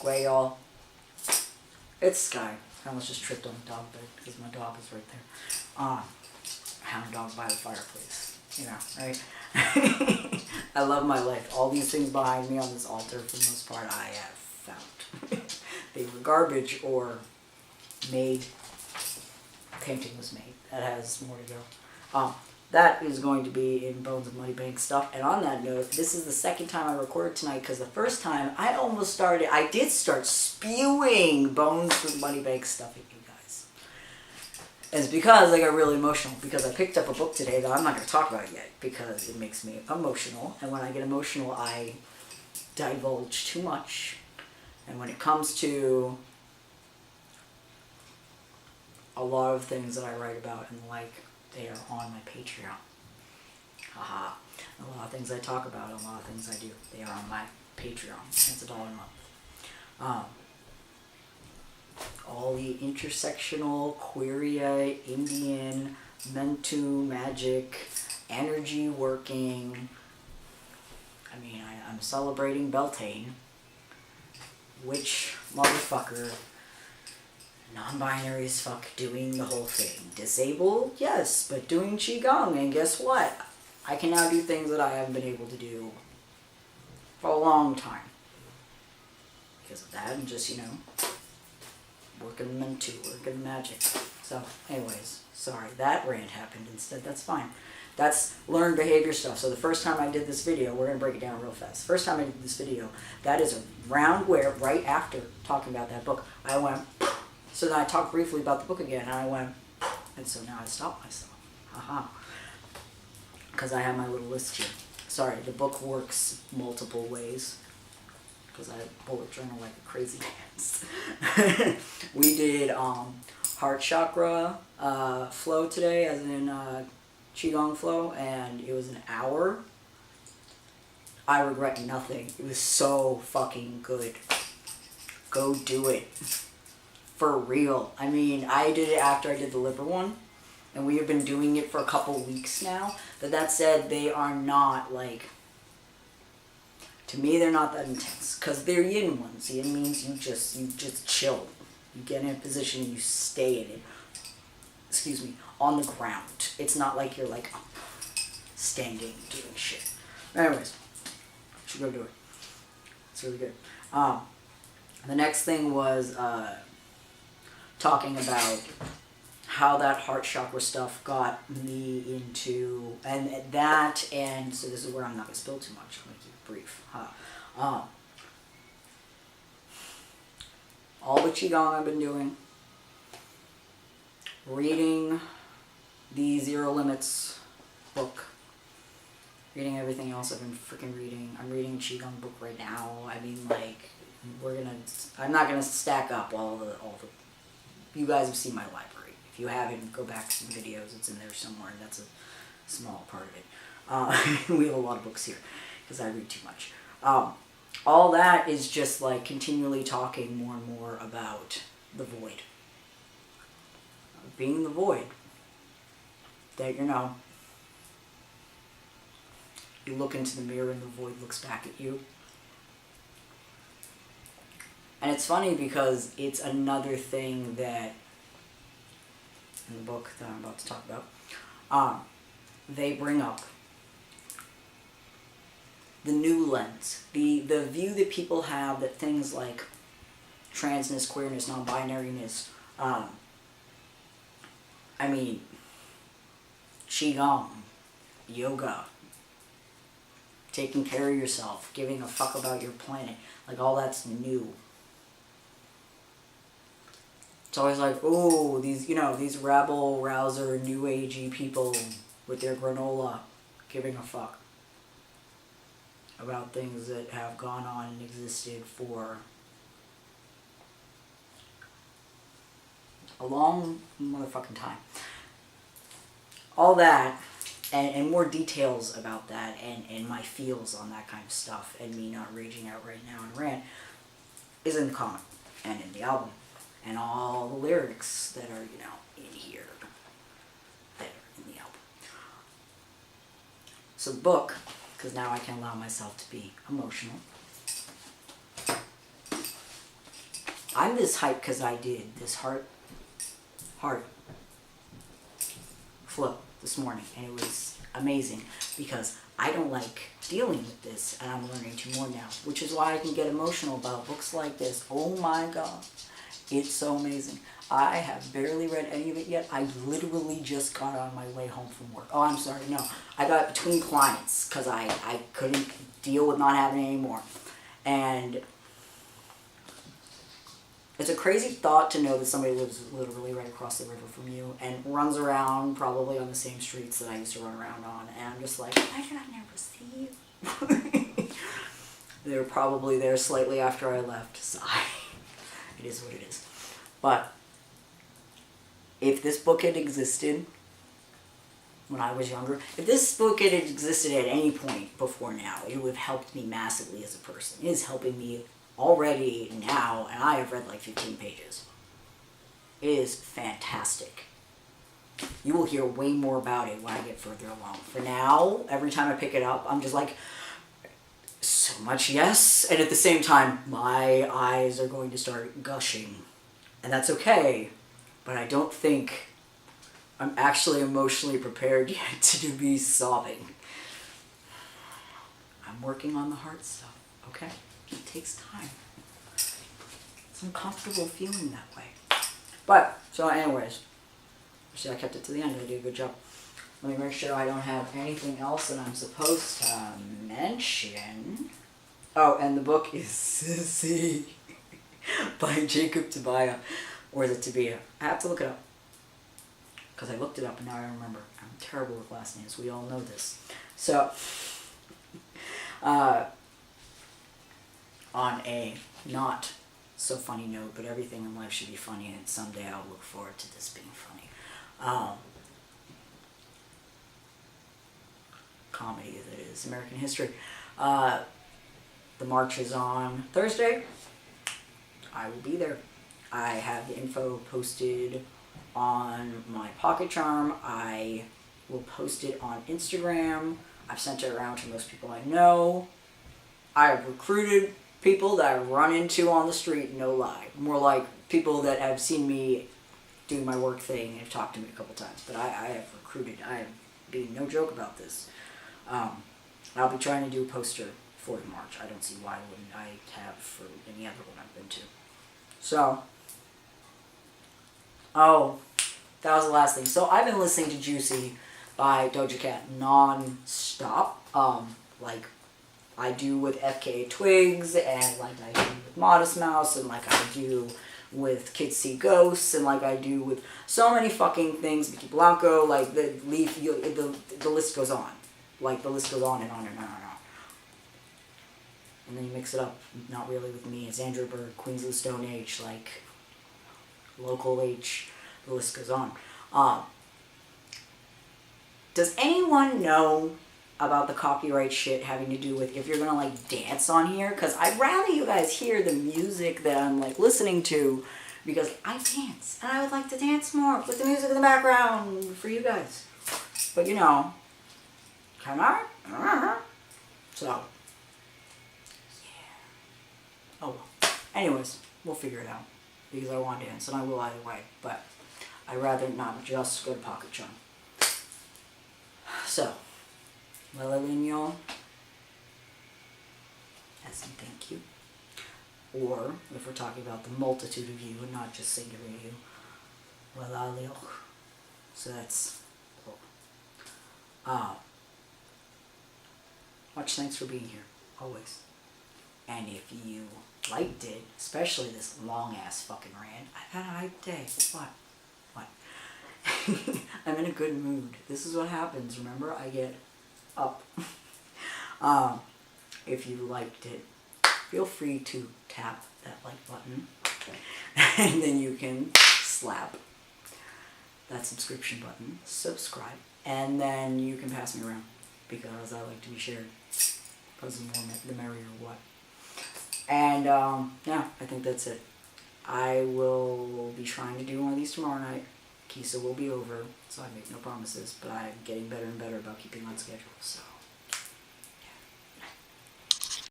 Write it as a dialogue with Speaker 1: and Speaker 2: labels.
Speaker 1: Squay, y'all. It's Sky. I almost just tripped on the dog bed because my dog is right there. Hound dog by the fireplace. You know, right? I love my life. All these things behind me on this altar, for the most part, I have found. They were garbage or made. Painting was made. That has more to go. That is going to be in Bones of Money Bank stuff. And on that note, this is the second time I recorded tonight because the first time I did start spewing Bones of Money Bank stuff at you guys. And it's because I got really emotional because I picked up a book today that I'm not going to talk about yet because it makes me emotional. And when I get emotional, I divulge too much. And when it comes to a lot of things that I write about and like, they are on my Patreon. Haha. A lot of things I talk about, a lot of things I do, they are on my Patreon. It's $1 a month. All the intersectional, queer, Indian, Mentu, magic, energy working. I mean, I'm celebrating Beltane. Which motherfucker, non-binary as fuck, doing the whole thing. Disabled? Yes, but doing Qigong, and guess what? I can now do things that I haven't been able to do for a long time. Because of that, and just, you know, working Mentu, working magic. So, anyways, sorry, that rant happened instead. That's fine. That's learned behavior stuff. So the first time I did this video, we're going to break it down real fast. First time I did this video, that is around where, right after talking about that book, I went, so then I talked briefly about the book again, and I went, and so now I stopped myself. Haha. Because I have my little list here. Sorry, the book works multiple ways. Because I bullet journal like a crazy pants. We did heart chakra flow today, as in Qigong flow, and it was an hour. I regret nothing. It was so fucking good. Go do it. For real. I mean, I did it after I did the liver one, and we have been doing it for a couple weeks now. But that said, they are not like, to me, they're not that intense, because they're yin ones. Yin means you just chill. You get in a position and you stay in it. Excuse me, on the ground. It's not like you're like standing doing shit. Anyways, you should go do it. It's really good. The next thing was talking about how that heart chakra stuff got me into, and so this is where I'm not going to spill too much. I'm going to keep it brief. All the Qigong I've been doing, reading the Zero Limits book, reading everything else I've been freaking reading. I'm reading a Qigong book right now. I mean, like, I'm not gonna stack up all the, you guys have seen my library. If you haven't, go back to some videos. It's in there somewhere, and that's a small part of it. We have a lot of books here, because I read too much. All that is just like continually talking more and more about the void. Being the void. That, you know, you look into the mirror and the void looks back at you. And it's funny because it's another thing that, in the book that I'm about to talk about, they bring up the new lens, the view that people have that things like transness, queerness, non-binariness, I mean, Qigong, yoga, taking care of yourself, giving a fuck about your planet, like all that's new. It's always like, oh, these, you know, these rabble rouser, new agey people with their granola giving a fuck about things that have gone on and existed for a long motherfucking time. All that, and more details about that, and my feels on that kind of stuff, and me not raging out right now and rant, is in the comic, and in the album, and all the lyrics that are, you know, in here, that are in the album. So the book, because now I can allow myself to be emotional, I'm this hype because I did this heart flow this morning, and it was amazing because I don't like dealing with this, and I'm learning to more now, which is why I can get emotional about books like this. Oh my God, it's so amazing. I have barely read any of it yet. I literally just got on my way home from work. Oh, I'm sorry, no. I got between clients because I couldn't deal with not having any more. And it's a crazy thought to know that somebody lives literally right across the river from you and runs around probably on the same streets that I used to run around on. And I'm just like, why did I never see you? They were probably there slightly after I left. So it is what it is. But if this book had existed when I was younger, if this book had existed at any point before now, it would have helped me massively as a person. It is helping me already now, and I have read like 15 pages. It is fantastic. You will hear way more about it when I get further along. For now, every time I pick it up, I'm just like, so much yes, and at the same time, my eyes are going to start gushing. And that's okay, but I don't think I'm actually emotionally prepared yet to be sobbing. I'm working on the hard stuff, okay? It takes time. It's uncomfortable feeling that way. But, so anyways, see, I kept it to the end. I did a good job. Let me make sure I don't have anything else that I'm supposed to mention. Oh, and the book is Sissy by Jacob Tobiah. Or is it Tobiah? I have to look it up. Because I looked it up and now I remember. I'm terrible with last names. We all know this. So, on a not so funny note, but everything in life should be funny, and someday I'll look forward to this being funny. Comedy that is American history. The march is on Thursday. I will be there. I have the info posted on my Paqtsem. I will post it on Instagram. I've sent it around to most people I know. I have recruited people that I've run into on the street, no lie. More like people that have seen me do my work thing and have talked to me a couple times. But I have recruited. I am being no joke about this. I'll be trying to do a poster for the march. I don't see why wouldn't I have for any other one I've been to. So, oh, that was the last thing. So I've been listening to Juicy by Doja Cat non-stop, like I do with FKA Twigs, and like I do with Modest Mouse, and like I do with Kids See Ghosts, and like I do with so many fucking things, Vicky Blanco, like the list goes on. Like the list goes on and on and on and on. And then you mix it up, not really with me, it's Andrew Bird, Queens of the Stone Age, like Local H, the list goes on. Does anyone know about the copyright shit having to do with if you're gonna like dance on here? Because I'd rather you guys hear the music that I'm like listening to, because I dance and I would like to dance more with the music in the background for you guys. But you know, come on. So, yeah. Oh well. Anyways, we'll figure it out because I want to dance and I will either way. But I'd rather not just go to Paqtsem. So, Lala Lignon, as in thank you. Or, if we're talking about the multitude of you and not just singular you, Lala Lioch. So that's cool. Much thanks for being here, always. And if you liked it, especially this long-ass fucking rant, I've had a hype day. What? I'm in a good mood. This is what happens, remember? I get up. If you liked it, feel free to tap that like button. And then you can slap that subscription button, subscribe, and then you can pass me around. Because I like to be shared. Because the more the merrier what. And, yeah, I think that's it. I will be trying to do one of these tomorrow night. Kisa will be over, so I make no promises, but I'm getting better and better about keeping on schedule, so.